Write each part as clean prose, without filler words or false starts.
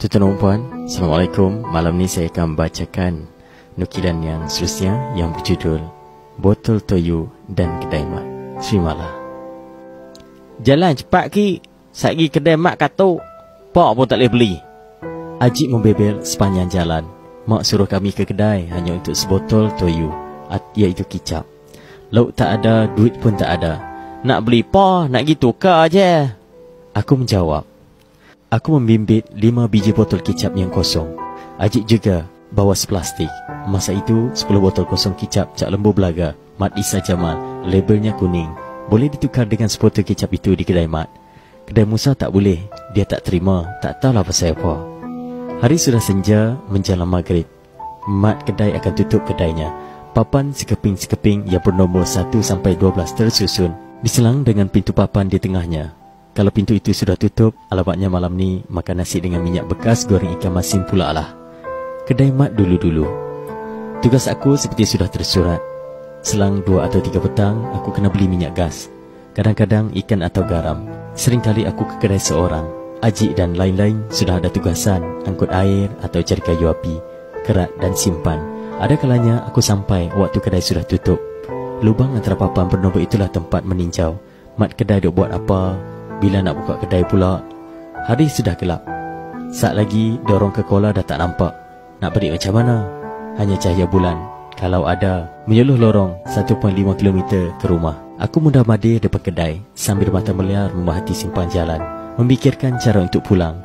Tuan-tuan dan puan, Assalamualaikum. Malam ni saya akan membacakan nukilan yang seterusnya yang berjudul Botol Toyu dan Kedai Mat. Terimalah. Jalan cepat ki, saya pergi kedai mak katuk. Pak pun tak boleh beli. Ajik membebel sepanjang jalan. Mak suruh kami ke kedai hanya untuk sebotol toyu, iaitu kicap. Lauk tak ada, duit pun tak ada. Nak beli pa, nak pergi tukar je. Aku menjawab. Aku membimbit 5 biji botol kicap yang kosong. Ajik juga bawa seplastik. Masa itu 10 botol kosong kicap Cak Lembu Belaga, Mat Isa Jamal, labelnya kuning. Boleh ditukar dengan sebotol kicap itu di kedai Mat. Kedai Musa tak boleh, dia tak terima, tak tahulah pasal apa. Hari sudah senja menjelang maghrib. Mat kedai akan tutup kedainya. Papan sekeping-sekeping yang bernombor 1 sampai 12 tersusun, diselang dengan pintu papan di tengahnya. Kalau pintu itu sudah tutup, alamatnya malam ni makan nasi dengan minyak bekas goreng ikan masin pula lah. Kedai Mat dulu-dulu. Tugas aku seperti sudah tersurat. Selang 2 atau 3 petang, aku kena beli minyak gas. Kadang-kadang ikan atau garam. Seringkali aku ke kedai seorang. Ajik dan lain-lain sudah ada tugasan, angkut air atau cari kayu api, kerat dan simpan. Ada kalanya aku sampai waktu kedai sudah tutup. Lubang antara papan bernombor itulah tempat meninjau. Mat kedai duk buat apa? Bila nak buka kedai pula? Hari sudah gelap. Saat lagi dorong ke kola dah tak nampak. Nak balik macam mana? Hanya cahaya bulan, kalau ada, menyuluh lorong 1.5 km ke rumah. Aku mudah madir depan kedai sambil mata meliar memahati simpang jalan, memikirkan cara untuk pulang.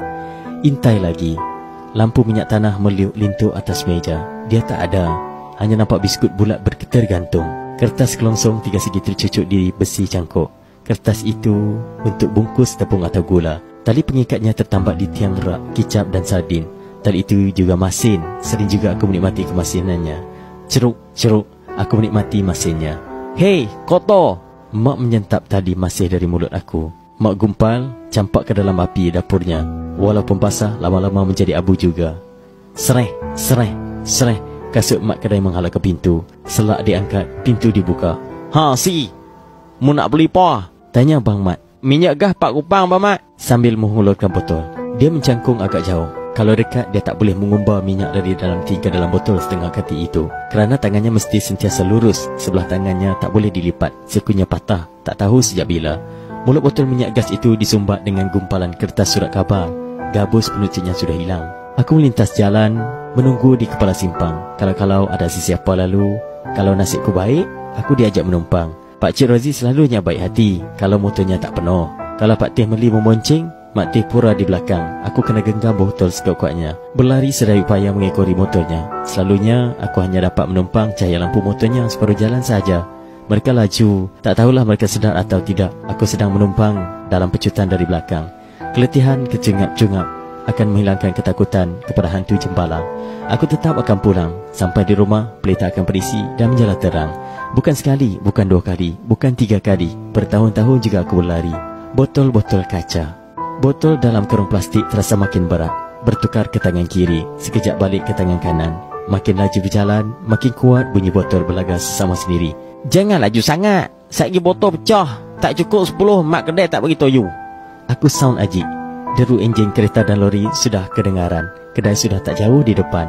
Intai lagi. Lampu minyak tanah meliuk lintuk atas meja. Dia tak ada. Hanya nampak biskut bulat berketer gantung. Kertas kelongsong 3 segi tercucuk di besi cangkuk. Kertas itu untuk bungkus tepung atau gula. Tali pengikatnya tertambat di tiang rak, kicap dan sardin. Tali itu juga masin. Sering juga aku menikmati kemasinannya. Ceruk-ceruk, aku menikmati masinnya. Hei, kotor! Mak menyentap tali masih dari mulut aku. Mak gumpal, campak ke dalam api dapurnya. Walaupun basah, lama-lama menjadi abu juga. Sereh, sereh, sereh. Kasut mak kedai menghala ke pintu. Selak diangkat, pintu dibuka. Ha, si! Mu nak beli apa? Tanya Bang Mat. Minyak gas 4 kupang, Bang Mat. Sambil menghulurkan botol. Dia mencangkung agak jauh. Kalau dekat, dia tak boleh mengumbar minyak dari dalam 3 dalam botol setengah kati itu. Kerana tangannya mesti sentiasa lurus. Sebelah tangannya tak boleh dilipat. Sekunya patah. Tak tahu sejak bila. Mulut botol minyak gas itu disumbat dengan gumpalan kertas surat khabar. Gabus penutupnya sudah hilang. Aku melintas jalan, menunggu di kepala simpang. Kalau-kalau ada sesiapa lalu. Kalau nasibku baik, aku diajak menumpang. Pak Cik Rozi selalunya baik hati kalau motornya tak penuh. Kalau Pak Teh Meli memoncing, Mak Teh pura di belakang. Aku kena genggam botol sekuat-kuatnya. Berlari sedaya upaya mengekori motornya. Selalunya aku hanya dapat menumpang cahaya lampu motornya separuh jalan saja. Mereka laju. Tak tahulah mereka sedar atau tidak aku sedang menumpang dalam pecutan dari belakang. Keletihan kecungap-cungap akan menghilangkan ketakutan kepada hantu jembalang. Aku tetap akan pulang. Sampai di rumah, pelita akan berisi dan menjala terang. Bukan sekali, bukan 2 kali, bukan 3 kali. Bertahun-tahun juga aku berlari. Botol-botol kaca. Botol dalam karung plastik terasa makin berat. Bertukar ke tangan kiri, sekejap balik ke tangan kanan. Makin laju berjalan, makin kuat bunyi botol berlaga sesama sendiri. Jangan laju sangat. Satgi botol pecah. Tak cukup 10, mak kedai tak bagi toyu. Aku sound Ajik. Deru enjin kereta dan lori sudah kedengaran. Kedai sudah tak jauh di depan.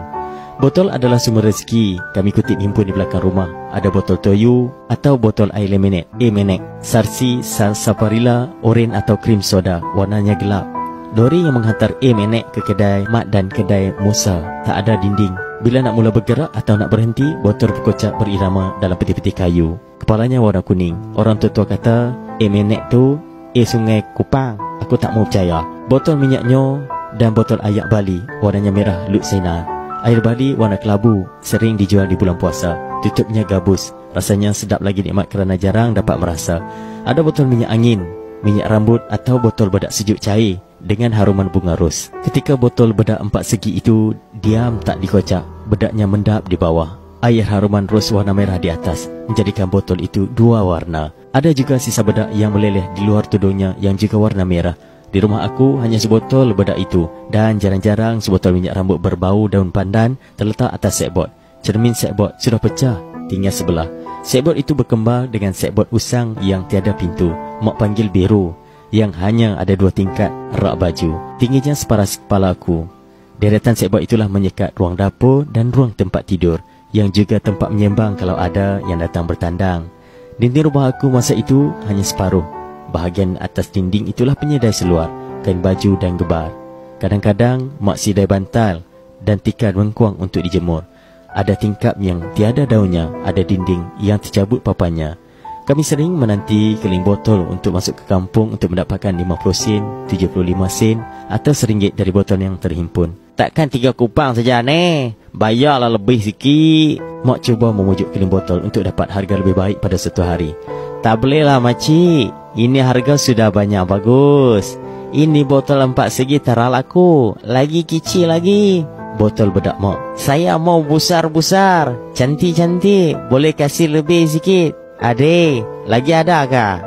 Botol adalah sumber rezeki. Kami kutip himpun di belakang rumah. Ada botol toyu atau botol air lemonade, Menek, sarsi, sarsaparilla, oren atau krim soda. Warnanya gelap. Lori yang menghantar Menek ke kedai Mat dan kedai Musa tak ada dinding. Bila nak mula bergerak atau nak berhenti, botol berkocak berirama dalam peti-peti kayu. Kepalanya warna kuning. Orang tua-tua kata Menek tu sungai Kupang. Aku tak mau percaya. Botol minyaknya dan botol ayak Bali warnanya merah Luxena. Air Bali warna kelabu, sering dijual di bulan puasa. Tutupnya gabus. Rasanya sedap lagi nikmat kerana jarang dapat merasa. Ada botol minyak angin, minyak rambut atau botol bedak sejuk cair dengan haruman bunga ros. Ketika botol bedak 4 segi itu diam tak dikocak, bedaknya mendap di bawah. Air haruman ros warna merah di atas menjadikan botol itu 2 warna. Ada juga sisa bedak yang meleleh di luar tudungnya yang juga warna merah. Di rumah aku hanya sebotol bedak itu. Dan jarang-jarang sebotol minyak rambut berbau daun pandan terletak atas sekbot. Cermin sekbot sudah pecah, tinggal sebelah. Sekbot itu berkembang dengan sekbot usang yang tiada pintu. Mak panggil biru, yang hanya ada 2 tingkat rak baju. Tingginya separas kepala aku. Deretan sebab itulah menyekat ruang dapur dan ruang tempat tidur, yang juga tempat menyembang kalau ada yang datang bertandang. Dinding rumah aku masa itu hanya separuh. Bahagian atas dinding itulah penyedai seluar, kain baju dan gebar. Kadang-kadang mak sidai bantal dan tikar mengkuang untuk dijemur. Ada tingkap yang tiada daunnya, ada dinding yang tercabut papannya. Kami sering menanti keling botol untuk masuk ke kampung untuk mendapatkan 50 sen, 75 sen atau RM1 dari botol yang terhimpun. Takkan 3 kupang saja ne? Bayarlah lebih sikit. Mak cuba memujuk keling botol untuk dapat harga lebih baik pada satu hari. Tak bolehlah makcik, ini harga sudah banyak bagus. Ini botol 4 segi tak laku, lagi kecil lagi. Botol bedak mak. Saya mau besar-besar, cantik-cantik, boleh kasih lebih sikit. Adik, lagi ada kah?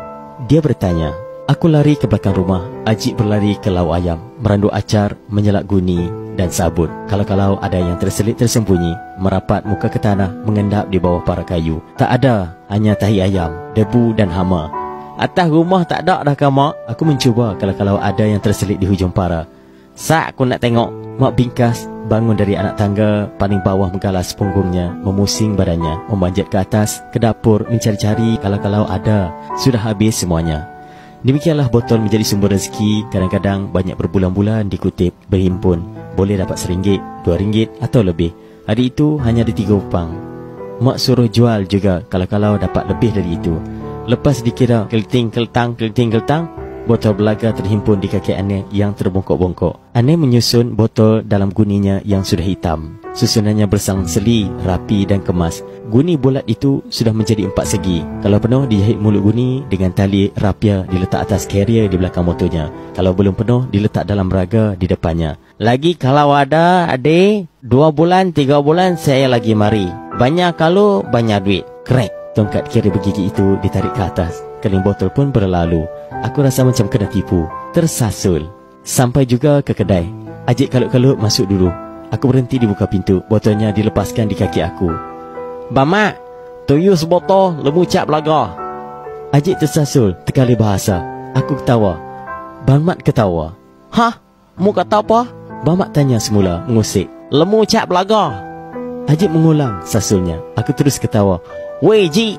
Dia bertanya. Aku lari ke belakang rumah. Ajik berlari ke lau ayam, meranduk acar, menyelak guni dan sabut. Kalau-kalau ada yang terselit tersembunyi, merapat muka ke tanah, mengendap di bawah para kayu. Tak ada, hanya tahi ayam, debu dan hama. Atas rumah tak ada dah kah mak? Aku mencuba kalau-kalau ada yang terselit di hujung para. Sak aku nak tengok. Mak bingkas, bangun dari anak tangga paling bawah, menggalas punggungnya, memusing badannya, memanjat ke atas, ke dapur, mencari-cari kalau-kalau ada. Sudah habis semuanya. Demikianlah botol menjadi sumber rezeki. Kadang-kadang banyak berbulan-bulan dikutip, berhimpun. Boleh dapat RM1, RM2 atau lebih. Hari itu hanya ada 3 upang. Mak suruh jual juga kalau-kalau dapat lebih dari itu. Lepas dikira kelting-keltang, botol belaga terhimpun di kaki Aneh yang terbongkok-bongkok. Aneh menyusun botol dalam guninya yang sudah hitam. Susunannya bersang-seli, rapi dan kemas. Guni bulat itu sudah menjadi 4 segi. Kalau penuh, dijahit mulut guni dengan tali rapia diletak atas carrier di belakang motornya. Kalau belum penuh, diletak dalam raga di depannya. Lagi kalau ada, adik, 2 bulan, 3 bulan saya lagi mari. Banyak kalau banyak duit. Krek. Tongkat carrier bergigi itu ditarik ke atas. Keling botol pun berlalu. Aku rasa macam kena tipu. Tersasul. Sampai juga ke kedai. Ajik kalut-kalut masuk dulu. Aku berhenti di buka pintu. Botolnya dilepaskan di kaki aku. Bamak, toyu sebotol, lemu cap laga. Ajik tersasul, terkali bahasa. Aku ketawa. Bamak ketawa. Hah? Mu kata apa? Bamak tanya semula, mengusik. Lemu cap laga. Ajik mengulang sasulnya. Aku terus ketawa. Weh Ji,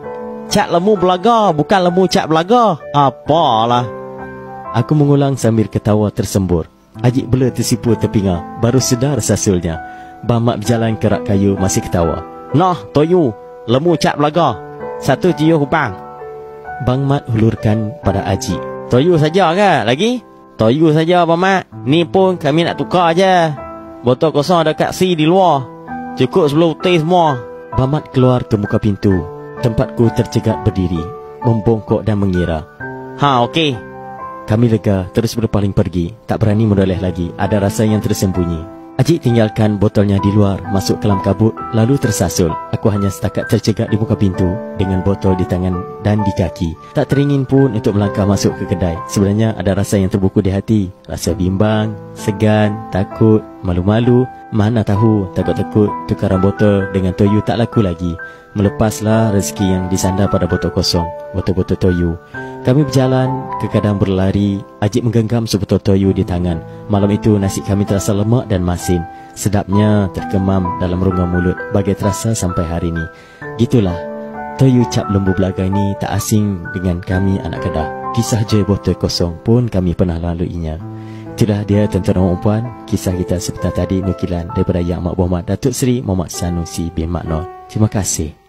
cap lemu belaga, bukan lemu cap belaga. Apalah. Aku mengulang sambil ketawa tersembur. Ajik bela tersipu terpinga, baru sedar sasulnya. Bamak berjalan ke rak kayu masih ketawa. Nah, toyu, lemu cap belaga. 1 upang. Bang Mat hulurkan pada Ajik. Toyu saja ke lagi? Toyu saja Bamak. Ni pun kami nak tukar aja. Botol kosong ada kat si di luar. Cukup sebelum teh semua. Bamat keluar ke muka pintu. Tempatku tercegat berdiri, membongkok dan mengira. Ha, okey. Kami lega, terus berpaling pergi. Tak berani menoleh lagi, ada rasa yang tersembunyi. Ajik tinggalkan botolnya di luar, masuk ke dalam kabut, lalu tersasul. Aku hanya setakat tercegat di muka pintu, dengan botol di tangan dan di kaki. Tak teringin pun untuk melangkah masuk ke kedai. Sebenarnya ada rasa yang terbuku di hati. Rasa bimbang, segan, takut, malu-malu. Mana tahu, takut-takut tukaran botol dengan toyu tak laku lagi. Melepaslah rezeki yang disandar pada botol kosong, botol-botol toyu. Kami berjalan, kadang berlari. Ajik menggenggam sebotol toyu di tangan. Malam itu nasi kami terasa lemak dan masin. Sedapnya terkemam dalam rongga mulut, bagai terasa sampai hari ini. Gitulah, toyu cap lembu belaga ini tak asing dengan kami anak Kedah. Kisah jual botol kosong pun kami pernah laluinya. Itulah dia tuan-tuan dan puan, kisah kita sebentar tadi, nukilan daripada Yang Mak Berhormat Datuk Seri Muhammad Sanusi bin Mak Nur. Terima kasih.